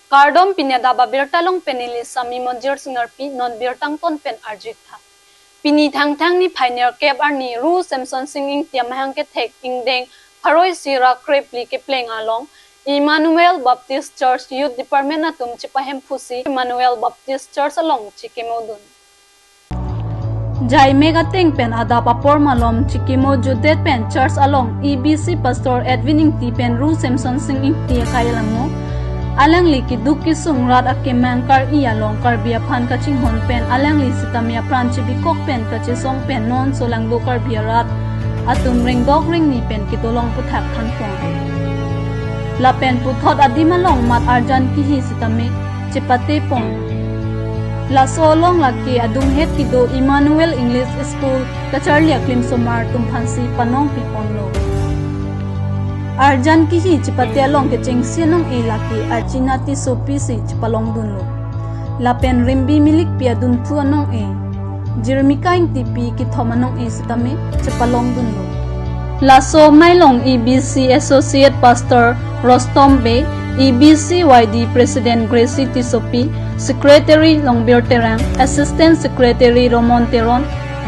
Kardom pinyada babirtalong penili sami monjir singer pi non birtang ton pen arjik tha. Pini thang ni pioneer kep arni Ru Samson singing tiam hang ke thek ingdeng Paroi sira krepli ke playing along Emmanuel Baptist Church Youth Department na tum chipahem phusi Emmanuel Baptist Church along chikimodun. Jai mega teng pen ada papor malom chikimo judet pen church along EBC Pastor Edwin ti pen Ru Samson singing ti kailango alang li ki duki sung rat akemang kar iya long kar bia phan ka ching hon pen alang li sitamia pranchi bi kok pen ka chi song pen non solang do kar bia rat atum ring dog ring ni pen ki tolong puthak than pon la pen puthot adima long mat arjan ki hi sitame chipate pon la solong la ki adung het ki do Emmanuel English School ka charlia klim somar tum phansi panong pi pon lo Arjan ki hi chipate along ke cheng sinong e laki archina ti sopi si chipalong dun lo lapen rimbi milik pia dun thu anong e jirmika ing tipi ki thomanong e sitame chipalong dun lo laso mailong EBC Associate Pastor Rostom Bey EBC YD President Gracie Tisopi Secretary Longbir Terang Assistant Secretary Romon Teron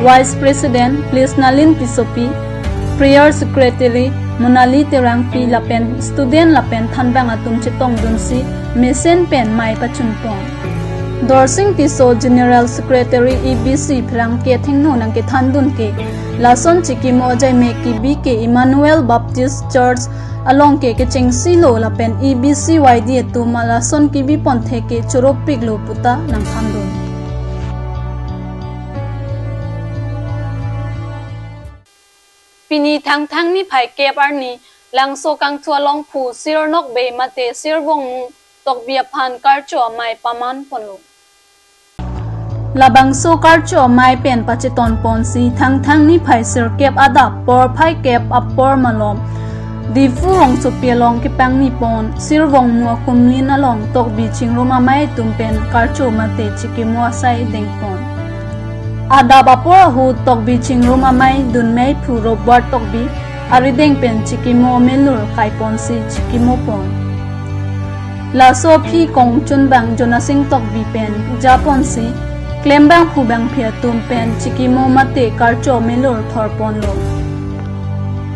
Vice President Lisnalin Tisopi Prayer Secretary Monali Terang pi lapen student lapen thanbang atum chitong dunsi mesen pen mai pachun pon Dorsing Tiso General Secretary EBC Phrang ke thingno nang ke thandun ke lason chikimo jai me ki bi ke Emmanuel Baptist Church along ke chengsi lo lapen EBC YD tu malason ki bi pon the ke choropik lo puta nang thandun Pini thang ni phai kep arni langso kang thua long phu sir nok be mate sir wong tok bia phan kar cho mai paman ponlo labang so kar cho mai pen pacheton pon si thang ni phai sir kep ada por phai kep apor malom difu hong so pelong ke pang ni pon sir wong mo kumlin along tok bi chingroma mai tumpen kar cho mate chikimo sai deng pon Ada bapor hu tok bi chingruma mai dun mai phu robot tok bi arideng pen chikimo melur kai pon si chikimo pon la so phi kong chun bang jonasing tok bi pen japon si klembang hu bang phia tum pen chikimo mate karcho melur thor pon lo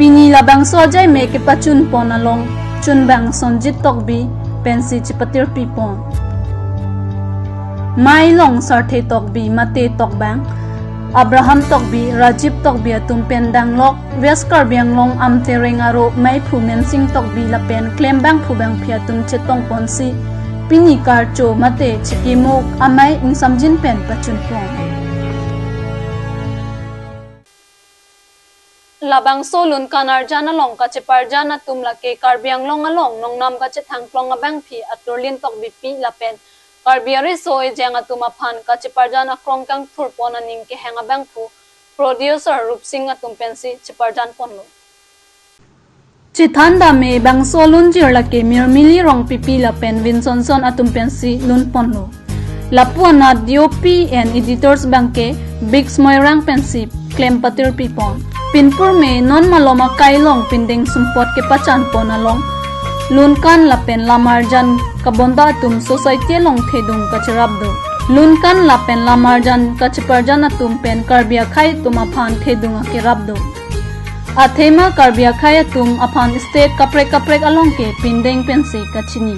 pini la bang so jai me ke pachun pon along chun bang sonjit tok bi pen si chipatir pi pon mai long sarthe tok bi mate tok bang Abraham Tokbi, Rajiv Tokbi atum pendang lok, Veskar biang long am tereng aro mai phu mensing Tokbi la pen klembang phu bang phiatum chetong ponsi, pini karcho mate chikimo amai ing samjin pen pachun pon. Labang solun kanar jana long ka chepar jana tum la ke karbiang long along nong nam ka che thang plong abang phi aturlin Tokbi pi la pen Karbiari so e jang atuma phan ka chiparjan akrong kang thurpon aning ke hang abang phu producer Rupsing atum pensi chiparjan ponlo Chithanda me bang so lun jir la ke mirmili rong pipi la pen Vinsonson atum pensi lun ponlo Lapuana DOP and editors bangke Big Smoyrang pensi claim patir pipon Pinpur me non maloma kailong pinding sumpot ke pachan pon along Lunkan lapen lamarjan kabonda tum society long thedung kacharabdo Lunkan lapen lamarjan kachiparjan atum pen karbia khai tum aphan thedung akirabdo Athema karbia khai atum aphan state kaprek along ke pindeng pensi kachini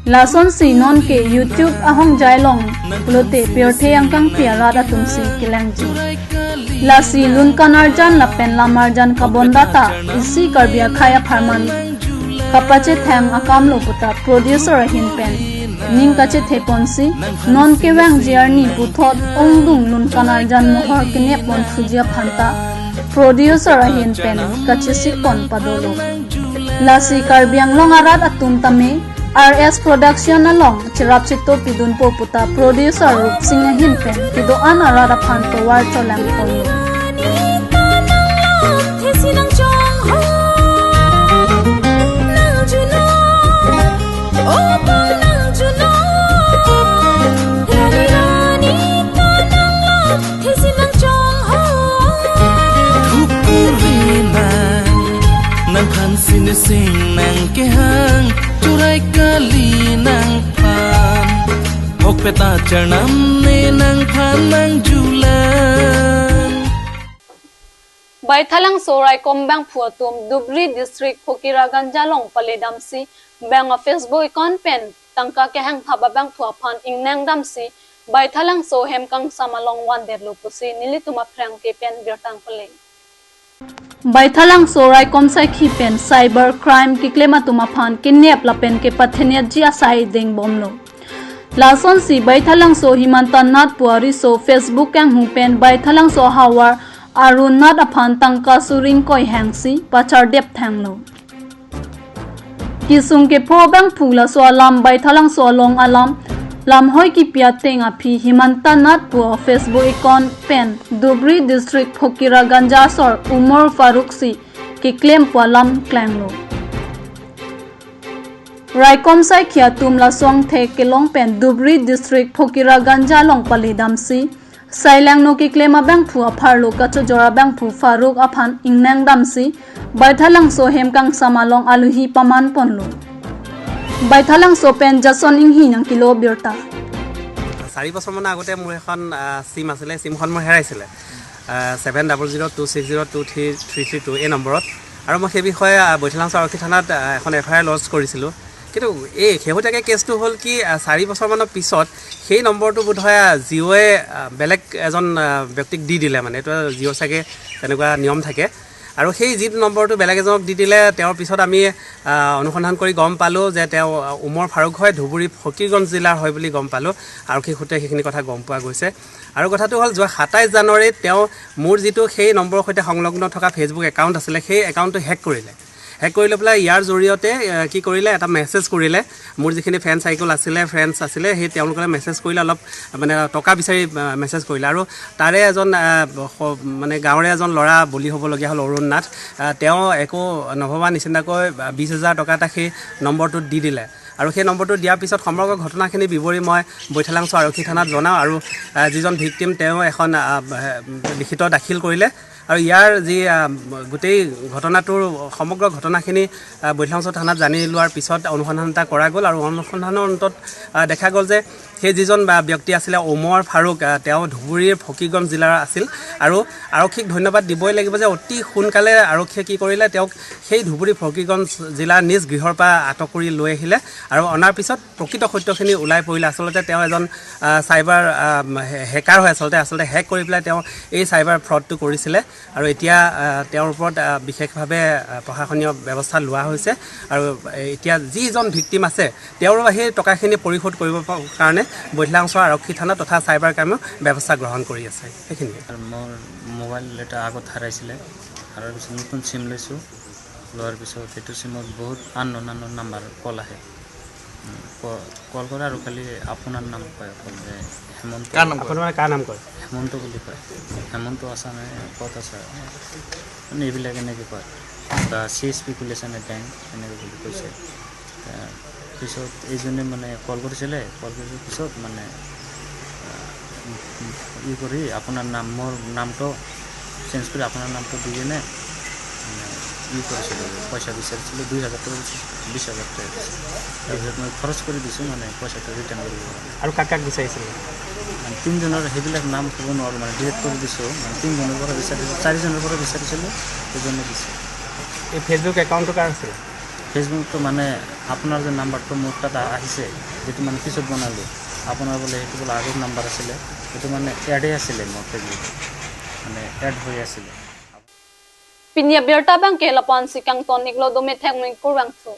Lason si non ke YouTube ahong jailong pulote perthe angkang piara atum si kilangji Lasi lunkan arjan lapen lamarjan kabonda ta isi karbia khai apharman kapache thang akam lo puta producer hin pen ning kache theponsi non ke wang journey puthot ongdung lun kanar jan mohor kine pon phujia phanta producer hin pen kache sikon padolo lasi karbiang long arat atum tame RS production along chirap chito pidun po puta producer rup sing hin pen kido an arada phanto war cholang pon Sing nang ke hang turai kali nang pa Hokpeta chernam ne nang phan nang julan Baithalang sorai kombang phuatum Dubri district Phokira Ganjalong Paledamsi bang a Facebook account pen tangka ke hang phaba bang phua phan ingnang damsi Baithalang so hem kang samalong wan der lupusi nilituma phrang ke pen birtang pale Baithalang sorai komsai khi pen cyber crime ki klema tuma phan kidnap la pen ke pathenia ji asai deng bomlo Lason si Baithalang so himantanat puari so Facebook kang hu pen Baithalang so hawar Arunat aphan tangka suring koi hangsi pachar dep thanglo Kisung ke po bang phula so alam Baithalang so long alam lam hoi ki pia tenga phi himantanat pu Facebook account pen Dubri district Phokira Ganja sor Umar Faruk si ki claim palam klanglo Raikom sai khia tumla song the kelong pen Dubri district Phokira Ganja long palidam si Sailang no ki klema bang phu apharlo kacho jora bang phu Faruk aphan ingnang damsi Baithalang so hem kang samalong aluhi paman ponlo Baithalang so pen jason inghi nang kilo birta 4 বছৰ মান আগতে মোৰ এখন সিম আছিল সিমখন মই হেৰাইছিল 7002602332 এই নম্বৰত আৰু মই সেই বিষয়ে বৈঠালাং আৰক্ষী থানাত এখন এফআইআৰ লঞ্চ কৰিছিলোঁ কিন্তু এই শেহতীয়াকৈ কেছটো হ'ল কি 4 বছৰ মানৰ পিছত সেই নম্বৰটো বোধহয় জিঅ'য়ে বেলেগ এজন ব্যক্তিক দি দিলে মানে এইটো জিঅ' চাগে তেনেকুৱা নিয়ম থাকে আৰু সেই যি নম্বৰটো বেলেগ এজনক দি দিলে তেওঁৰ পিছত আমি অনুসন্ধান কৰি গম পালো যে তেওঁ উমৰ ফাৰুক হয় ধুবুৰী ফকিৰগঞ্জ জিলাৰ হয় বুলি গম পালো আৰক্ষী সূত্ৰে সেইখিনি কথা গম পোৱা গৈছে আৰু কথাটো হ'ল যোৱা 27 জানুৱাৰীত তেওঁ মোৰ যিটো সেই নম্বৰৰ সৈতে সংলগ্ন থকা ফেচবুক একাউণ্ট আছিলে সেই একাউণ্টটো হেক কৰিলে হেক কৰি লৈ পেলাই ইয়াৰ জৰিয়তে কি কৰিলে এটা মেছেজ কৰিলে মোৰ যিখিনি ফ্ৰেণ্ড সাইকেল আছিলে ফ্ৰেণ্ডছ আছিলে সেই তেওঁলোকে মেছেজ কৰিলে অলপ মানে টকা বিচাৰি মেছেজ কৰিলে আৰু তাৰে এজন মানে গাঁৱৰে এজন ল'ৰা বলি হ'বলগীয়া হ'ল অৰুণ নাথ তেওঁ একো নভবা নিচিন্তাকৈ 20000 টকা এটা সেই নম্বৰটোত দি দিলে আৰু সেই নম্বৰটো দিয়াৰ পিছত সমগ্ৰ ঘটনাখিনি বিৱৰি মই বৈঠালাং আৰক্ষী থানাত জনাওঁ আৰু যিজন ভিকটিম তেওঁ এখন লিখিত দাখিল কৰিলে আৰু ইয়াৰ যি গোটেই ঘটনাটোৰ সমগ্ৰ ঘটনাখিনি বৈঠালাং থানাত জানি লোৱাৰ পিছত অনুসন্ধান এটা কৰা গ'ল আৰু অনুসন্ধানৰ অন্তত দেখা গ'ল যে সেই যিজন ব্যক্তি আছিলে উমৰ ফাৰুক তেওঁ ধুবুৰীৰ ফকিৰগঞ্জ জিলাৰ আছিল আৰু আৰক্ষীক ধন্যবাদ দিবই লাগিব যে অতি সোনকালে আৰক্ষীয়ে কি কৰিলে তেওঁক সেই ধুবুৰী ফকিৰগঞ্জ জিলাৰ নিজ গৃহৰ পৰা আটক কৰি লৈ আহিলে আৰু অনাৰ পিছত প্ৰকৃত সত্যখিনি ওলাই পৰিলে আচলতে তেওঁ এজন চাইবাৰ হেকাৰ হয় আচলতে হেক কৰি পেলাই তেওঁ এই চাইবাৰ ফ্ৰডটো কৰিছিলে আৰু এতিয়া তেওঁৰ ওপৰত বিশেষভাৱে প্ৰশাসনীয় ব্যৱস্থা লোৱা হৈছে আৰু এতিয়া যিজন ভিকটিম আছে তেওঁৰ সেই টকাখিনি পৰিশোধ কৰিব কাৰণে বৈঠালাং আৰক্ষী থানা তথা চাইবাৰ ক্ৰাইমৰ ব্যৱস্থা গ্ৰহণ কৰি আছে সেইখিনি মোৰ মোবাইল এটা আগত হাৰাইছিলে আৰু পিছত নতুন সিম লৈছোঁ লোৱাৰ পিছত এইটো সিমত বহুত আননোন নাম্বাৰ কল আহে কল কৰে আৰু খালি আপোনাৰ নাম কয় অকল যে হেমন্ত কাৰ নাম কয় হেমন্ত বুলি কয় হেমন্ত আছা নে ক'ত আছা মানে এইবিলাক এনেকৈ কয় বা CSP খুলিছেনে বেংক এনেকৈ বুলি কৈছে পিছত এইজনে মানে কল কৰিছিলে কল কৰাৰ পিছত মানে ই কৰি আপোনাৰ মোৰ নামটো চেঞ্জ কৰি আপোনাৰ নামটো দি কিনে ই কৰিছিলোঁ পইচা বিচাৰিছিলোঁ 2000 টকা 20000 টকা তাৰপিছত মই খৰচ কৰি দিছোঁ মানে পইচাটো ৰিটাৰ্ণ কৰিব আৰু কাক বিচাৰিছিলে মানে 3জনৰ সেইবিলাক নাম ক'ব নোৱাৰোঁ মানে ডিলিট কৰি দিছোঁ মানে 3জনৰ পৰা বিচাৰিছিলোঁ 4জনৰ পৰা বিচাৰিছিলোঁ সেইজনে দিছোঁ এই ফেচবুক একাউণ্টটো কাৰ আছিল ফেচবুকটো মানে আপোনাৰ যে নাম্বাৰটো মোৰ তাত আহিছে যেটো মানে পিছত বনালোঁ আপোনাৰ বোলে সেইটো বোলে আগৰ নাম্বাৰ আছিলে সেইটো মানে এডেই আছিলে মোৰ ফেচবুক মানে এড হৈ আছিলে Pinya berta bang ke lapan si kang tonik lo do me thek ming kurang thu